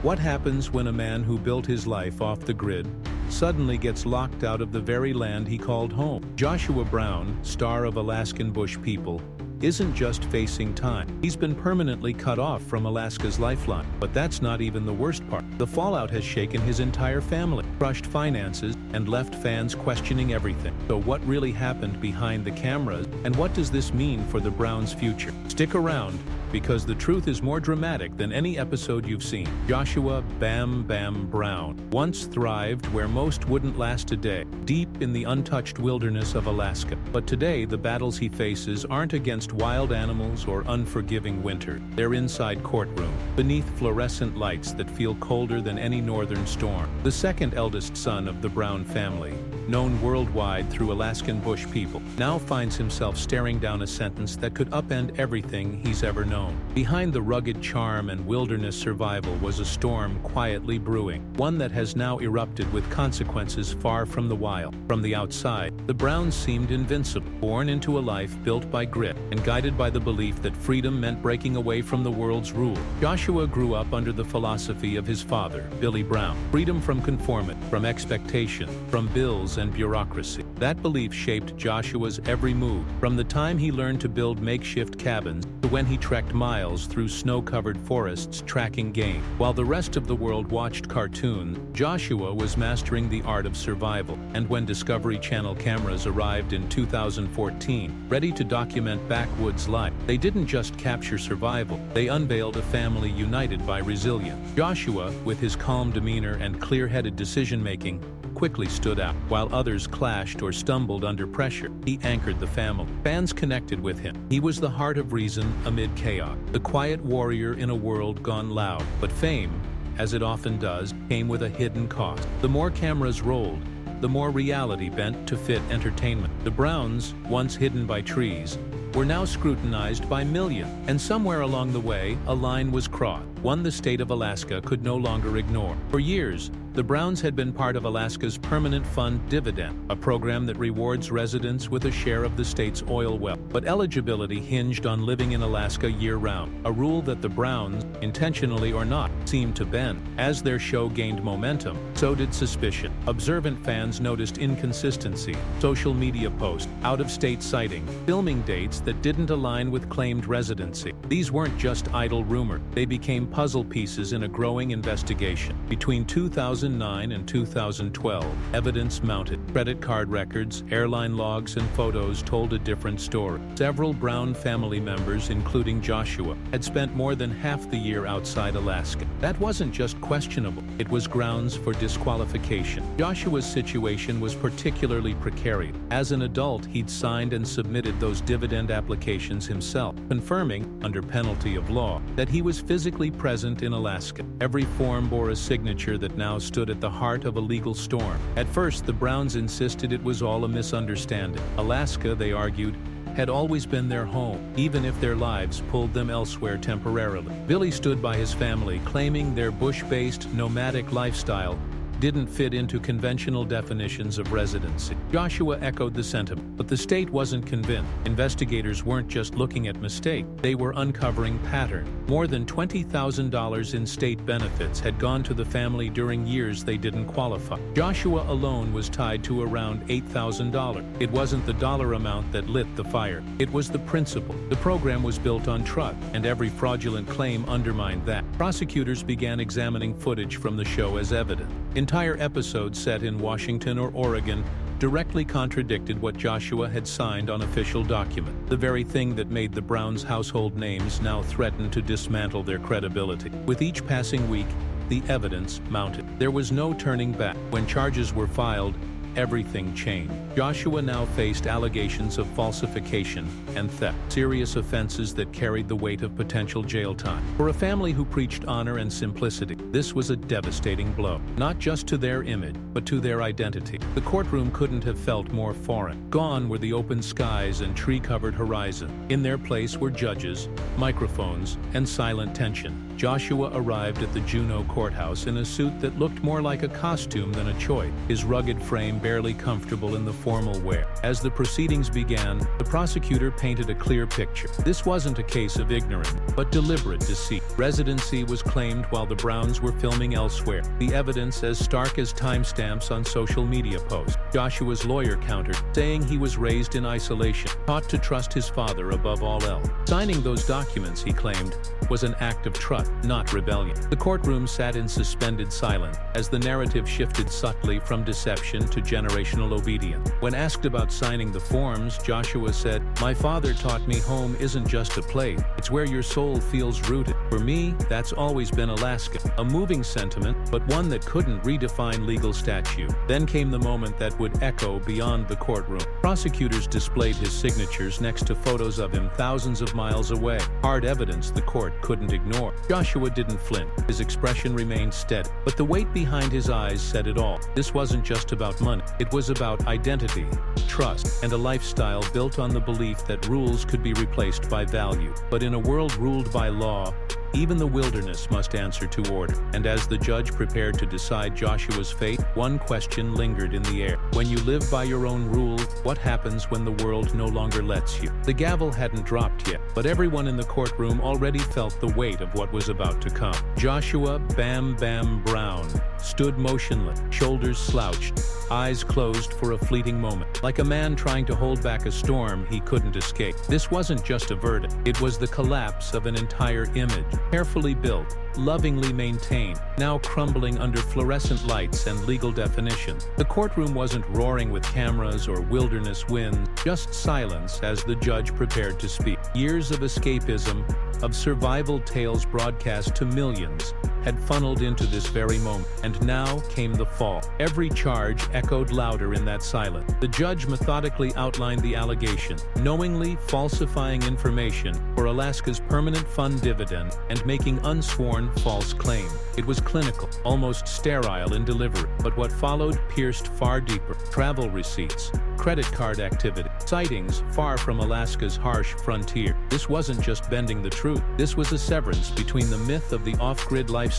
What happens when a man who built his life off the grid suddenly gets locked out of the very land he called home? Joshua Brown, star of Alaskan Bush People, isn't just facing time. He's been permanently cut off from Alaska's lifeline. But that's not even the worst part. The fallout has shaken his entire family, crushed finances, and left fans questioning everything. So what really happened behind the cameras, and what does this mean for the Browns' future? Stick around, because the truth is more dramatic than any episode you've seen. Joshua Bam Bam Brown once thrived where most wouldn't last a day, deep in the untouched wilderness of Alaska. But today, the battles he faces aren't against wild animals or unforgiving winter. They're inside courtroom, beneath fluorescent lights that feel colder than any northern storm. The second eldest son of the Brown family, known worldwide through Alaskan Bush People, now finds himself staring down a sentence that could upend everything he's ever known. Behind the rugged charm and wilderness survival was a storm quietly brewing, one that has now erupted with consequences far from the wild. From the outside, the Browns seemed invincible, born into a life built by grit and guided by the belief that freedom meant breaking away from the world's rule. Joshua grew up under the philosophy of his father, Billy Brown: freedom from conformity, from expectation, from bills and bureaucracy. That belief shaped Joshua's every move, from the time he learned to build makeshift cabins to when he trekked miles through snow-covered forests tracking game. While the rest of the world watched cartoons, Joshua was mastering the art of survival. And when Discovery Channel cameras arrived in 2014, ready to document backwoods life, they didn't just capture survival, they unveiled a family united by resilience. Joshua, with his calm demeanor and clear-headed decision-making, quickly stood out. While others clashed or stumbled under pressure, he anchored the family. Fans connected with him. He was the heart of reason amid chaos, the quiet warrior in a world gone loud. But fame, as it often does, came with a hidden cost. The more cameras rolled, the more reality bent to fit entertainment. The Browns, once hidden by trees, were now scrutinized by millions. And somewhere along the way, a line was crossed, one the state of Alaska could no longer ignore. For years, the Browns had been part of Alaska's Permanent Fund Dividend, a program that rewards residents with a share of the state's oil wealth. But eligibility hinged on living in Alaska year-round, a rule that the Browns, intentionally or not, seemed to bend. As their show gained momentum, so did suspicion. Observant fans noticed inconsistency, social media posts, out-of-state sightings, filming dates that didn't align with claimed residency. These weren't just idle rumors. They became puzzle pieces in a growing investigation. Between 2009 and 2012, evidence mounted. Credit card records, airline logs, and photos told a different story. Several Brown family members, including Joshua, had spent more than half the year outside Alaska. That wasn't just questionable, it was grounds for disqualification. Joshua's situation was particularly precarious. As an adult, he'd signed and submitted those dividend applications himself, confirming, under penalty of law, that he was physically present in Alaska. Every form bore a signature that now stood at the heart of a legal storm. At first, the Browns insisted it was all a misunderstanding. Alaska, they argued, had always been their home, even if their lives pulled them elsewhere temporarily. Billy stood by his family, claiming their bush-based, nomadic lifestyle didn't fit into conventional definitions of residency. Joshua echoed the sentiment, but the state wasn't convinced. Investigators weren't just looking at mistakes, they were uncovering patterns. More than $20,000 in state benefits had gone to the family during years they didn't qualify. Joshua alone was tied to around $8,000. It wasn't the dollar amount that lit the fire, it was the principle. The program was built on trust, and every fraudulent claim undermined that. Prosecutors began examining footage from the show as evidence. Entire episodes set in Washington or Oregon directly contradicted what Joshua had signed on official documents. The very thing that made the Browns' household names now threatened to dismantle their credibility. With each passing week, the evidence mounted. There was no turning back. When charges were filed, everything changed. Joshua now faced allegations of falsification and theft, serious offenses that carried the weight of potential jail time. For a family who preached honor and simplicity, this was a devastating blow, not just to their image, but to their identity. The courtroom couldn't have felt more foreign. Gone were the open skies and tree-covered horizon. In their place were judges, microphones, and silent tension. Joshua arrived at the Juneau courthouse in a suit that looked more like a costume than a choice. His rugged frame barely comfortable in the formal wear. As the proceedings began, the prosecutor painted a clear picture. This wasn't a case of ignorance, but deliberate deceit. Residency was claimed while the Browns were filming elsewhere. The evidence as stark as timestamps on social media posts. Joshua's lawyer countered, saying he was raised in isolation, taught to trust his father above all else. Signing those documents, he claimed, was an act of trust, not rebellion. The courtroom sat in suspended silence as the narrative shifted subtly from deception to generational obedience. When asked about signing the forms, Joshua said, "My father taught me home isn't just a place, it's where your soul feels rooted. For me, that's always been Alaska." A moving sentiment, but one that couldn't redefine legal statute. Then came the moment that would echo beyond the courtroom. Prosecutors displayed his signatures next to photos of him thousands of miles away, hard evidence the court couldn't ignore. Joshua didn't flinch. His expression remained steady, but the weight behind his eyes said it all. This wasn't just about money. It was about identity, trust, and a lifestyle built on the belief that rules could be replaced by value. But in a world ruled by law, even the wilderness must answer to order. And as the judge prepared to decide Joshua's fate, one question lingered in the air. When you live by your own rule, what happens when the world no longer lets you? The gavel hadn't dropped yet, but everyone in the courtroom already felt the weight of what was about to come. Joshua Bam Bam Brown stood motionless, shoulders slouched, eyes closed for a fleeting moment. Like a man trying to hold back a storm he couldn't escape. This wasn't just a verdict. It was the collapse of an entire image. Carefully built, lovingly maintained, now crumbling under fluorescent lights and legal definitions. The courtroom wasn't roaring with cameras or wilderness winds, just silence as the judge prepared to speak. Years of escapism, of survival tales broadcast to millions, had funneled into this very moment. And now came the fall. Every charge echoed louder in that silence. The judge methodically outlined the allegation, knowingly falsifying information for Alaska's permanent fund dividend and making unsworn false claims. It was clinical, almost sterile in delivery, but what followed pierced far deeper. Travel receipts, credit card activity, sightings far from Alaska's harsh frontier. This wasn't just bending the truth. This was a severance between the myth of the off-grid lifestyle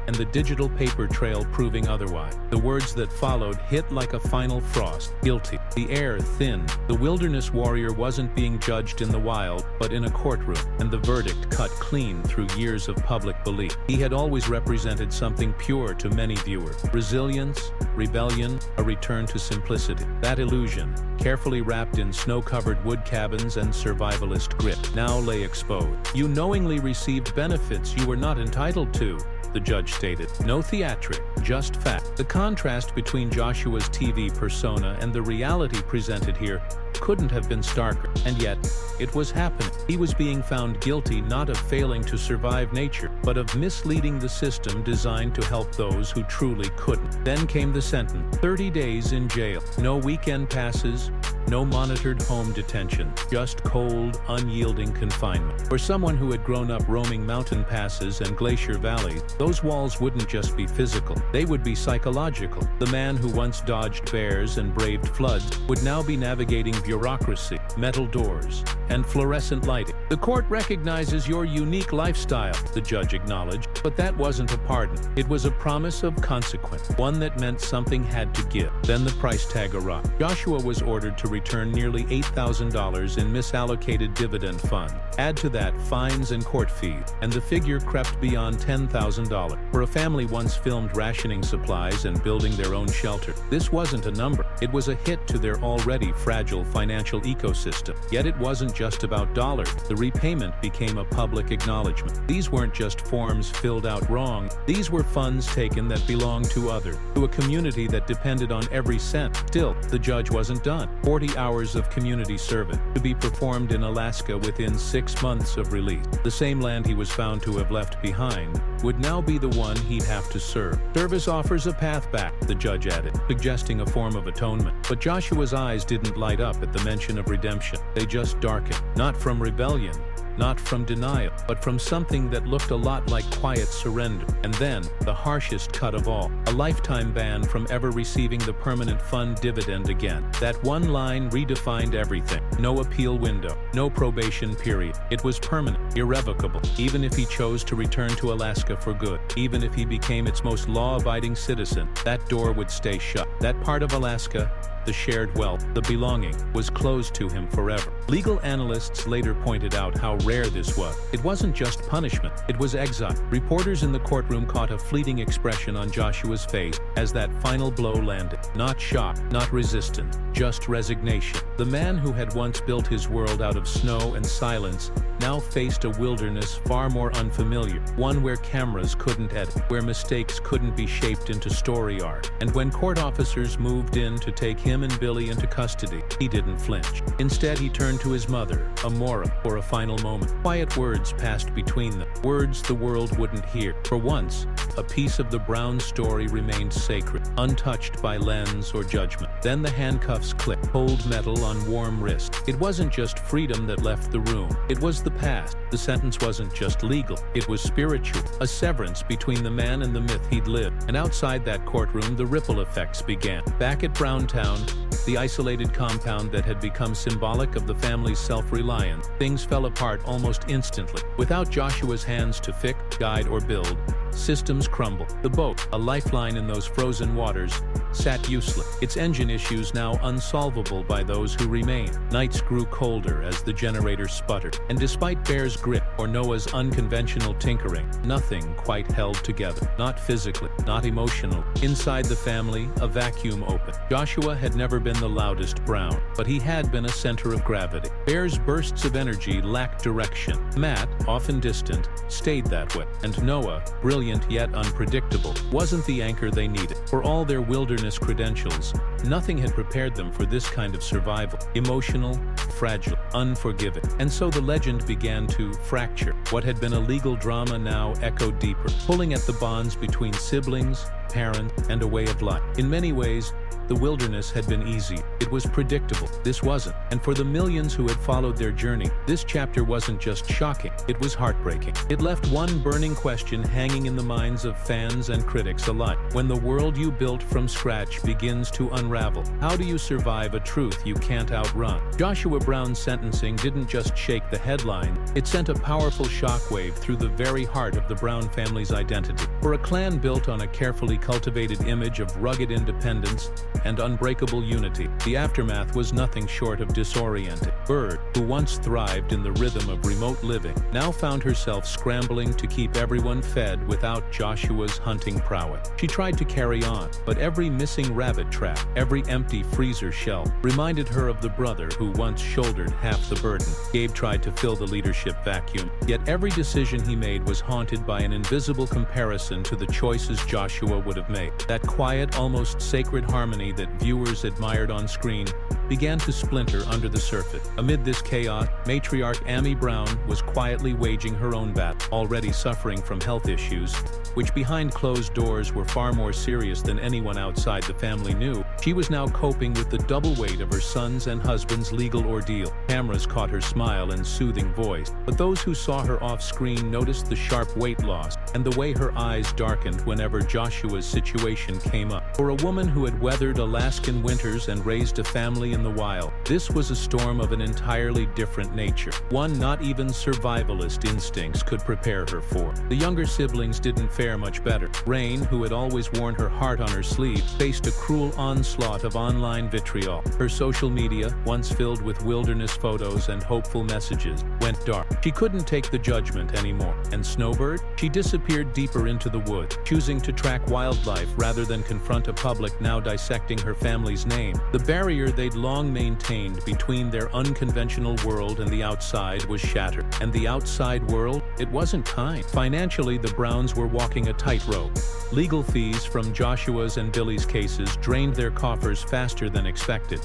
and the digital paper trail proving otherwise. The words that followed hit like a final frost. Guilty. The air thinned. The wilderness warrior wasn't being judged in the wild, but in a courtroom, and the verdict cut clean through years of public belief. He had always represented something pure to many viewers. Resilience, rebellion, a return to simplicity. That illusion, carefully wrapped in snow-covered wood cabins and survivalist grit, now lay exposed. You knowingly received benefits you were not entitled to, the judge stated. No theatric, just fact. The contrast between Joshua's TV persona and the reality presented here couldn't have been starker, and yet, it was happening. He was being found guilty not of failing to survive nature, but of misleading the system designed to help those who truly couldn't. Then came the sentence, 30 days in jail. No weekend passes, no monitored home detention, just cold, unyielding confinement. For someone who had grown up roaming mountain passes and glacier valleys, those walls wouldn't just be physical, they would be psychological. The man who once dodged bears and braved floods would now be navigating bureaucracy, metal doors, and fluorescent lighting. The court recognizes your unique lifestyle, the judge acknowledged, but that wasn't a pardon. It was a promise of consequence, one that meant something had to give. Then the price tag arrived. Joshua was ordered to return nearly $8,000 in misallocated dividend fund. Add to that fines and court fees, and the figure crept beyond $10,000. For a family once filmed rationing supplies and building their own shelter, this wasn't a number. It was a hit to their already fragile financial ecosystem. Yet it wasn't just about dollars. The repayment became a public acknowledgement. These weren't just forms filled out wrong. These were funds taken that belonged to others, to a community that depended on every cent. Still, the judge wasn't done. 40 hours of community service to be performed in Alaska within 6 months of release. The same land he was found to have left behind would now be the one he'd have to serve. Service offers a path back, the judge added, suggesting a form of atonement. But Joshua's eyes didn't light up at the mention of redemption. They just darkened. Not from rebellion, not from denial, but from something that looked a lot like quiet surrender. And then, the harshest cut of all, a lifetime ban from ever receiving the permanent fund dividend again. That one line redefined everything. No appeal window, no probation period. It was permanent, irrevocable. Even if he chose to return to Alaska for good, even if he became its most law-abiding citizen, that door would stay shut. That part of Alaska, the shared wealth, the belonging, was closed to him forever. Legal analysts later pointed out how rare this was. It wasn't just punishment, it was exile. Reporters in the courtroom caught a fleeting expression on Joshua's face as that final blow landed. Not shock, not resistance, just resignation. The man who had once built his world out of snow and silence now faced a wilderness far more unfamiliar, one where cameras couldn't edit, where mistakes couldn't be shaped into story art. And when court officers moved in to take him and Billy into custody, he didn't flinch. Instead, he turned to his mother, Amora, for a final moment. Quiet words passed between them, words the world wouldn't hear. For once, a piece of the Brown story remained sacred, untouched by lens or judgment. Then the handcuffs clicked, cold metal on warm wrist. It wasn't just freedom that left the room. It was the past. The sentence wasn't just legal. It was spiritual, a severance between the man and the myth he'd lived. And outside that courtroom, the ripple effects began. Back at Browntown, the isolated compound that had become symbolic of the family's self-reliance, things fell apart almost instantly. Without Joshua's hands to fix, guide, or build, systems crumbled. The boat, a lifeline in those frozen waters, sat useless, its engine issues now unsolvable by those who remained. Nights grew colder as the generator sputtered, and despite Bear's grit or Noah's unconventional tinkering, nothing quite held together. Not physically, not emotionally. Inside the family, a vacuum opened. Joshua had never been the loudest Brown, but he had been a center of gravity. Bear's bursts of energy lacked direction. Matt, often distant, stayed that way, and Noah, brilliant yet unpredictable, wasn't the anchor they needed. For all their wilderness credentials, nothing had prepared them for this kind of survival. Emotional, fragile, unforgiving. And so the legend began to fracture. What had been a legal drama now echoed deeper, pulling at the bonds between siblings, parents, and a way of life. In many ways, the wilderness had been easy. It was predictable. This wasn't. And for the millions who had followed their journey, this chapter wasn't just shocking, it was heartbreaking. It left one burning question hanging in the minds of fans and critics alike. When the world you built from scratch begins to unravel, how do you survive a truth you can't outrun? Joshua Brown's sentencing didn't just shake the headline, it sent a powerful shockwave through the very heart of the Brown family's identity. For a clan built on a carefully cultivated image of rugged independence and unbreakable unity, the aftermath was nothing short of disorienting. Bird, who once thrived in the rhythm of remote living, now found herself scrambling to keep everyone fed without Joshua's hunting prowess. She tried to carry on, but every missing rabbit trap, every empty freezer shelf, reminded her of the brother who once shouldered half the burden. Gabe tried to fill the leadership vacuum, yet every decision he made was haunted by an invisible comparison to the choices Joshua would have made. That quiet, almost sacred harmony that viewers admired on screen began to splinter under the surface. Amid this chaos, matriarch Amy Brown was quietly waging her own battle, already suffering from health issues, which behind closed doors were far more serious than anyone outside the family knew. She was now coping with the double weight of her son's and husband's legal ordeal. Cameras caught her smile and soothing voice, but those who saw her off-screen noticed the sharp weight loss and the way her eyes darkened whenever Joshua's situation came up. For a woman who had weathered Alaskan winters and raised a family in the wild, this was a storm of an entirely different nature, one not even survivalist instincts could prepare her for. The younger siblings didn't fare much better. Rain, who had always worn her heart on her sleeve, faced a cruel onslaught of online vitriol. Her social media, once filled with wilderness photos and hopeful messages, went dark. She couldn't take the judgment anymore. And Snowbird? She disappeared deeper into the woods, choosing to track wildlife rather than confront a public now dissecting her family's name. The barrier they'd long maintained between their unconventional world and the outside was shattered. And the outside world? It wasn't kind. Financially, the Browns were walking a tightrope. Legal fees from Joshua's and Billy's cases drained their coffers faster than expected.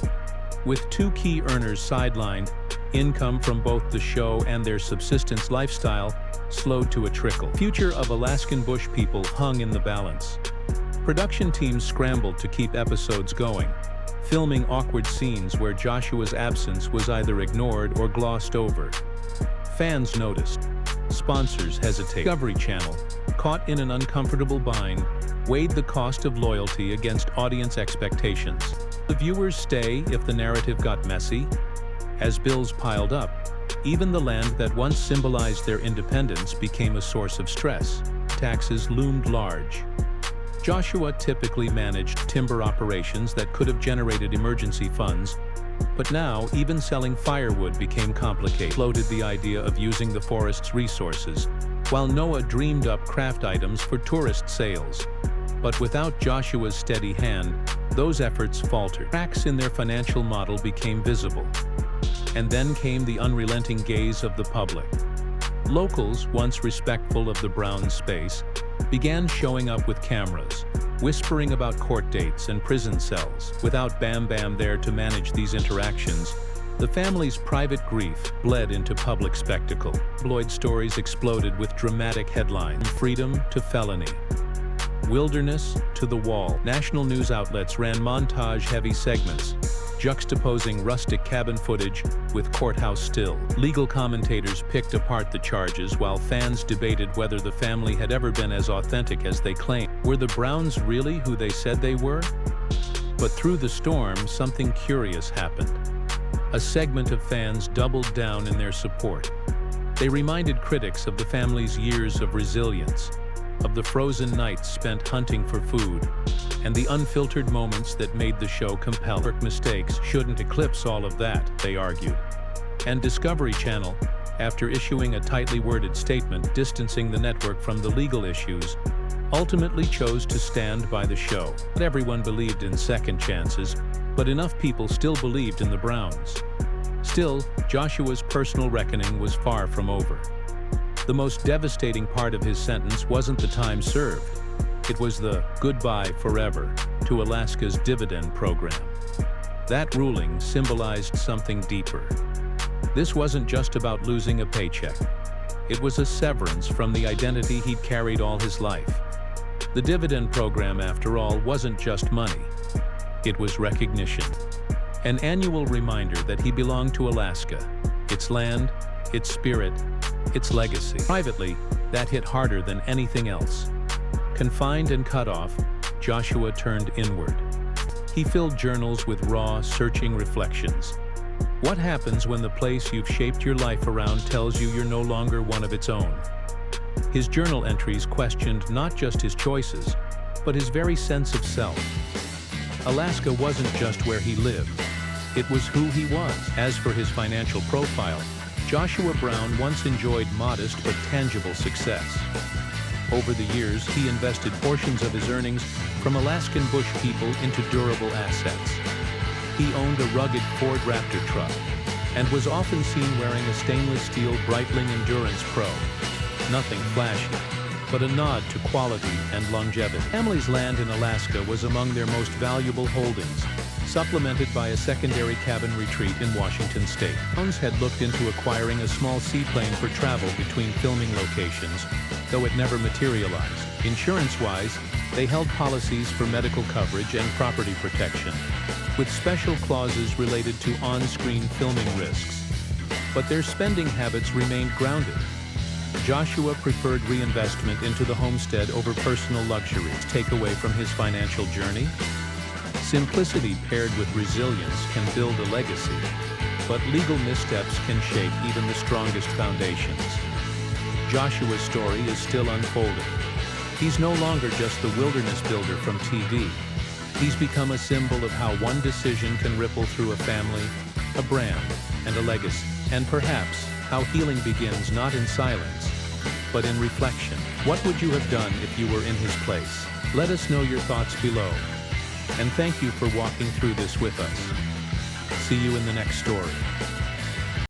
With two key earners sidelined, income from both the show and their subsistence lifestyle slowed to a trickle. The future of Alaskan bush people hung in the balance. Production teams scrambled to keep episodes going, filming awkward scenes where Joshua's absence was either ignored or glossed over. Fans noticed. Sponsors hesitate. Discovery Channel, caught in an uncomfortable bind, weighed the cost of loyalty against audience expectations. The viewers stay if the narrative got messy? As bills piled up, even the land that once symbolized their independence became a source of stress. Taxes loomed large. Joshua typically managed timber operations that could have generated emergency funds, but now even selling firewood became complicated. Floated the idea of using the forest's resources, while Noah dreamed up craft items for tourist sales. But without Joshua's steady hand, those efforts faltered. Cracks in their financial model became visible. And then came the unrelenting gaze of the public. Locals, once respectful of the Brown space, began showing up with cameras, whispering about court dates and prison cells. Without Bam Bam there to manage these interactions, the family's private grief bled into public spectacle. Tabloid stories exploded with dramatic headlines: freedom to felony, wilderness to the wall. National news outlets ran montage-heavy segments, juxtaposing rustic cabin footage with courthouse still. Legal commentators picked apart the charges while fans debated whether the family had ever been as authentic as they claimed. Were the Browns really who they said they were? But through the storm, something curious happened. A segment of fans doubled down in their support. They reminded critics of the family's years of resilience, of the frozen nights spent hunting for food, and the unfiltered moments that made the show compelling. Mistakes shouldn't eclipse all of that, they argued. And Discovery Channel, after issuing a tightly worded statement distancing the network from the legal issues, ultimately chose to stand by the show. Not everyone believed in second chances, but enough people still believed in the Browns. Still, Joshua's personal reckoning was far from over. The most devastating part of his sentence wasn't the time served. It was the goodbye forever to Alaska's dividend program. That ruling symbolized something deeper. This wasn't just about losing a paycheck. It was a severance from the identity he'd carried all his life. The dividend program, after all, wasn't just money. It was recognition. An annual reminder that he belonged to Alaska, its land, its spirit, its legacy. Privately, that hit harder than anything else. Confined and cut off, Joshua turned inward. He filled journals with raw, searching reflections. What happens when the place you've shaped your life around tells you you're no longer one of its own? His journal entries questioned not just his choices, but his very sense of self. Alaska wasn't just where he lived. It was who he was. As for his financial profile, Joshua Brown once enjoyed modest but tangible success. Over the years, he invested portions of his earnings from Alaskan bush people into durable assets. He owned a rugged Ford Raptor truck and was often seen wearing a stainless steel Breitling Endurance Pro. Nothing flashy, but a nod to quality and longevity. Family's land in Alaska was among their most valuable holdings, supplemented by a secondary cabin retreat in Washington state. Browns had looked into acquiring a small seaplane for travel between filming locations, though it never materialized. Insurance-wise, they held policies for medical coverage and property protection, with special clauses related to on-screen filming risks. But their spending habits remained grounded. Joshua preferred reinvestment into the homestead over personal luxuries. Takeaway from his financial journey? Simplicity paired with resilience can build a legacy, but legal missteps can shake even the strongest foundations. Joshua's story is still unfolding. He's no longer just the wilderness builder from TV. He's become a symbol of how one decision can ripple through a family, a brand, and a legacy. And perhaps how healing begins not in silence, but in reflection. What would you have done if you were in his place? Let us know your thoughts below. And thank you for walking through this with us. See you in the next story.